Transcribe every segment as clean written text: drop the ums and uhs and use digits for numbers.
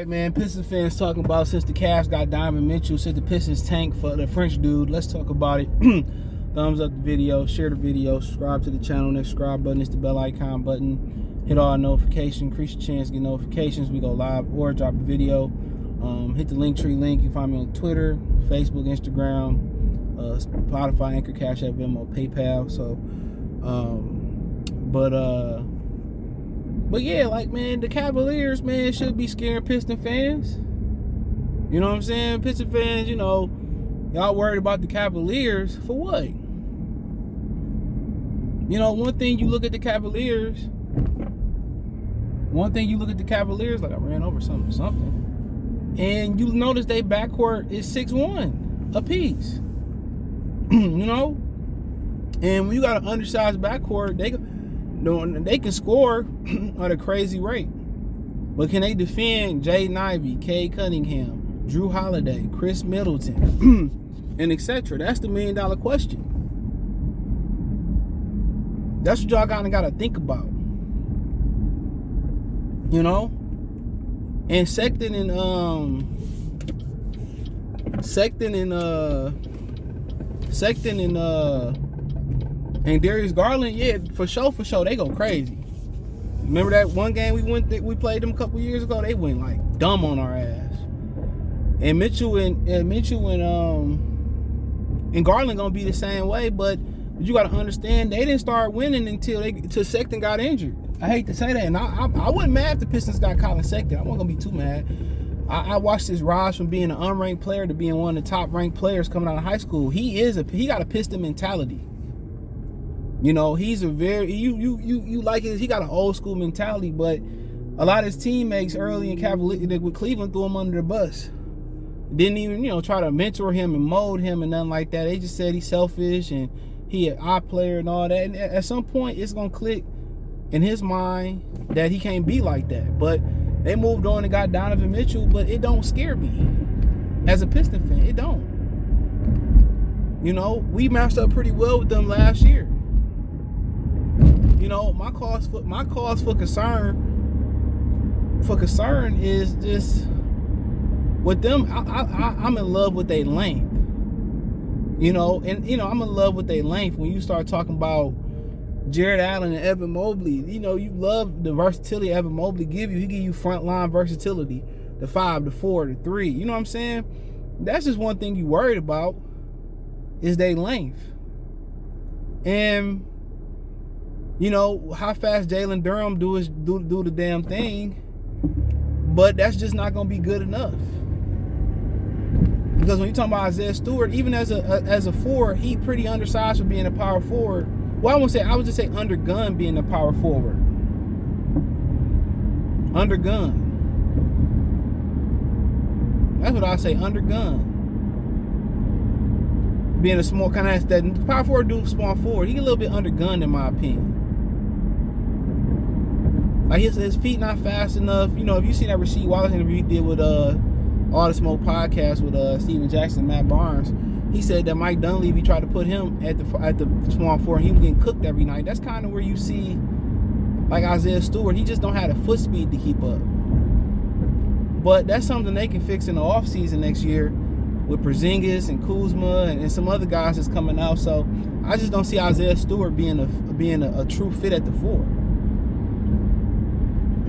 All right, man, Pistons fans talking about since the Cavs got Donovan Mitchell, since the Pistons tank for the French dude. Let's talk about it. Thumbs up the video, share the video, subscribe to the channel. Next subscribe button is the bell icon button. Hit all notifications, increase your chance to get notifications. We go live or drop a video. Hit the Linktree link. You can find me on Twitter, Facebook, Instagram, Spotify, Anchor, Cash App, Venmo, PayPal. So, But yeah, like, man, the Cavaliers, man, should be scaring Piston fans. You know what I'm saying? Piston fans, you know, y'all worried about the Cavaliers for what? You know, one thing you look at the Cavaliers, like I ran over something, and you notice they backcourt is 6'1" apiece. You know? And when you got an undersized backcourt, they can score at a crazy rate. But can they defend Jaden Ivey, Cade Cunningham, Drew Holiday, Chris Middleton, and etc.? That's the $1 million question. That's what y'all kind of got to think about. You know? And Sexton and Darius Garland, yeah, for sure, they go crazy. Remember that one game we played them a couple years ago? They went like dumb on our ass. And Mitchell and Garland gonna be the same way, but you gotta understand they didn't start winning until Sexton got injured. I hate to say that, and I wasn't mad if the Pistons got Colin Sexton. I wasn't gonna be too mad. I watched his rise from being an unranked player to being one of the top ranked players coming out of high school. He got a Piston mentality. You know, he's a very you like his. He got an old school mentality, but a lot of his teammates early in with Cleveland threw him under the bus. Didn't even try to mentor him and mold him and nothing like that. They just said he's selfish and he an odd player and all that. And at some point, it's gonna click in his mind that he can't be like that. But they moved on and got Donovan Mitchell, but it don't scare me as a Piston fan. It don't. You know, we matched up pretty well with them last year. You know, my cause for concern is just with them. I'm in love with their length. You know, and I'm in love with their length. When you start talking about Jared Allen and Evan Mobley, you love the versatility Evan Mobley give you. He give you front line versatility, the 5, the 4, the 3. You know what I'm saying? That's just one thing you worried about is their length. And how fast Jalen Durham do the damn thing, but that's just not gonna be good enough. Because when you talk about Isaiah Stewart, even as a forward, he pretty undersized for being a power forward. Well, I would just say undergunned being a power forward. Undergunned. That's what I say, undergunned. Being a small kind of that power forward dude, small forward, he a little bit undergunned in my opinion. Like his feet not fast enough. If you see that Rasheed Wallace interview he did with All the Smoke podcast with Steven Jackson and Matt Barnes, he said that Mike Dunleavy tried to put him at the small forward. He was getting cooked every night. That's kind of where you see like Isaiah Stewart. He just don't have the foot speed to keep up. But that's something they can fix in the offseason next year with Porzingis and Kuzma and some other guys that's coming out. So I just don't see Isaiah Stewart being a true fit at the 4.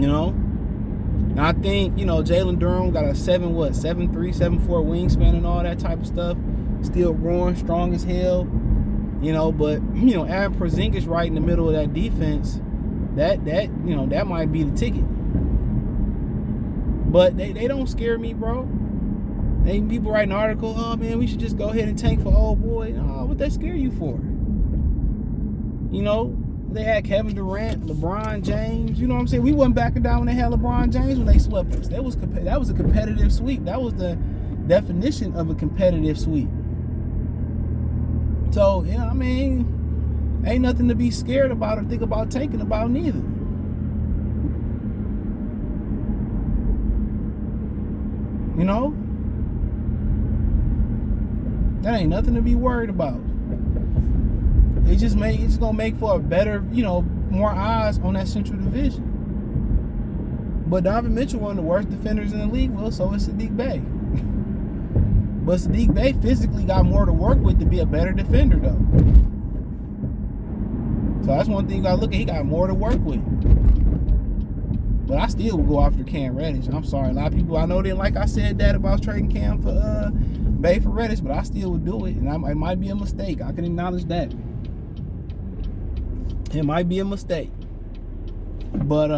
And I think, Jalen Durham got a 7'3", 7'4" wingspan and all that type of stuff. Still roaring, strong as hell. But Aaron Porzingis right in the middle of that defense, that might be the ticket. But they don't scare me, bro. Ain't people writing an article, oh man, we should just go ahead and tank for old boy. Oh, what they scare you for? They had Kevin Durant, LeBron James. You know what I'm saying? We wasn't backing down when they had LeBron James when they swept us. That was a competitive sweep. That was the definition of a competitive sweep. So, ain't nothing to be scared about or think about taking about neither. That ain't nothing to be worried about. It's gonna make for a better, more eyes on that Central Division. But Donovan Mitchell, one of the worst defenders in the league, well, so is Saddiq Bey. But Saddiq Bey physically got more to work with to be a better defender, though. So that's one thing you got to look at. He got more to work with. But I still would go after Cam Reddish. I'm sorry. A lot of people I know didn't like I said that about trading Cam for Bey for Reddish, but I still would do it. And it might be a mistake. I can acknowledge that. It might be a mistake. But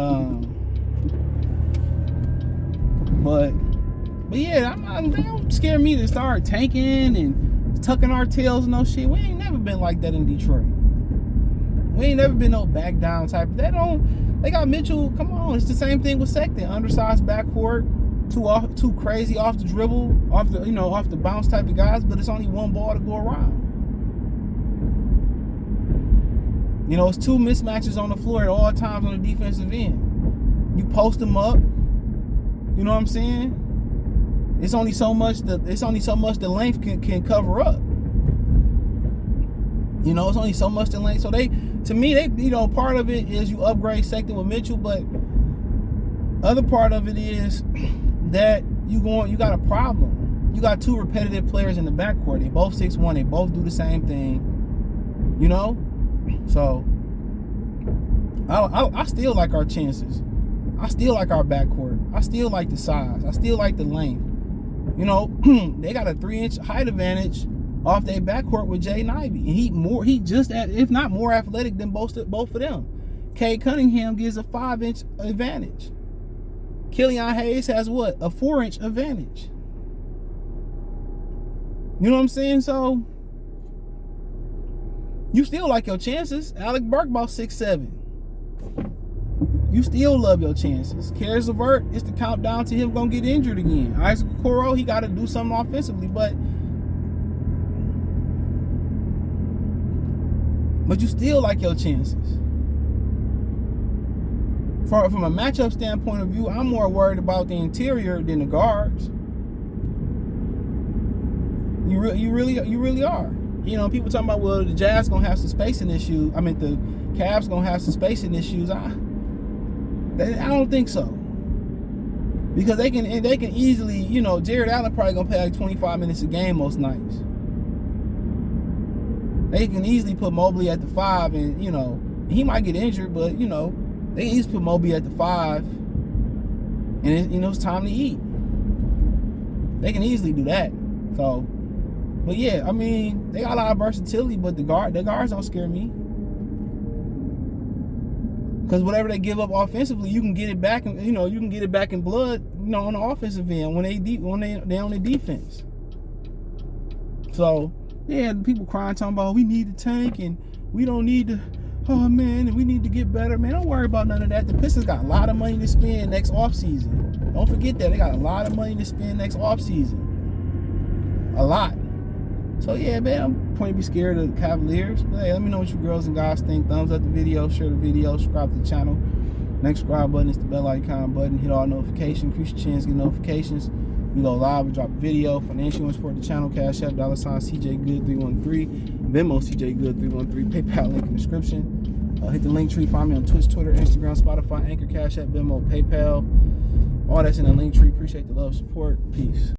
yeah, they don't scare me to start tanking and tucking our tails and no shit. We ain't never been like that in Detroit. We ain't never been no back down type. They got Mitchell. Come on, it's the same thing with Sexton. Undersized backcourt, too crazy off the dribble, off the bounce type of guys. But it's only one ball to go around. It's two mismatches on the floor at all times on the defensive end. You post them up. You know what I'm saying? It's only so much the length can cover up. It's only so much the length. So to me, part of it is you upgrade Sexton with Mitchell, but other part of it is that you got a problem. You got two repetitive players in the backcourt. They both 6'1". They both do the same thing. So I still like our chances. I still like our backcourt. I still like the size. I still like the length. They got a 3-inch height advantage off their backcourt with Jay Ivey, and he just if not more athletic than both of them. Cade Cunningham gives a 5-inch advantage. Killian Hayes has what? A 4-inch advantage. You know what I'm saying? So you still like your chances. Alec Burke about 6'7". You still love your chances. Karis LeVert, it's the countdown to him gonna get injured again. Isaac Okoro, he got to do something offensively, but you still like your chances. From a matchup standpoint of view, I'm more worried about the interior than the guards. You really are. People talking about, well, the Jazz gonna have some spacing issues. I mean, the Cavs gonna have some spacing issues. I don't think so. Because they can easily, Jared Allen probably gonna play like 25 minutes a game most nights. They can easily put Mobley at the 5, and he might get injured, but they can easily put Mobley at the 5, and it's time to eat. They can easily do that. So, but yeah, I mean, they got a lot of versatility, but the guards don't scare me. Because whatever they give up offensively, you can get it back, and you can get it back in blood, on the offensive end when they on the defense. So yeah, people crying talking about we need to tank and we don't need to. Oh man, and we need to get better. Man, don't worry about none of that. The Pistons got a lot of money to spend next offseason. Don't forget that they got a lot of money to spend next offseason. A lot. So yeah, man, I'm going to be scared of the Cavaliers. But hey, let me know what you girls and guys think. Thumbs up the video, share the video, subscribe to the channel. Next subscribe button is the bell icon button. Hit all notifications. Increase your chance to get notifications. We go live, we drop a video. Financial support the channel. Cash App, $CJGood313. Venmo, CJGood313. PayPal link in the description. Hit the link tree. Find me on Twitch, Twitter, Instagram, Spotify, Anchor, Cash App, Venmo, PayPal. All that's in the link tree. Appreciate the love, support. Peace.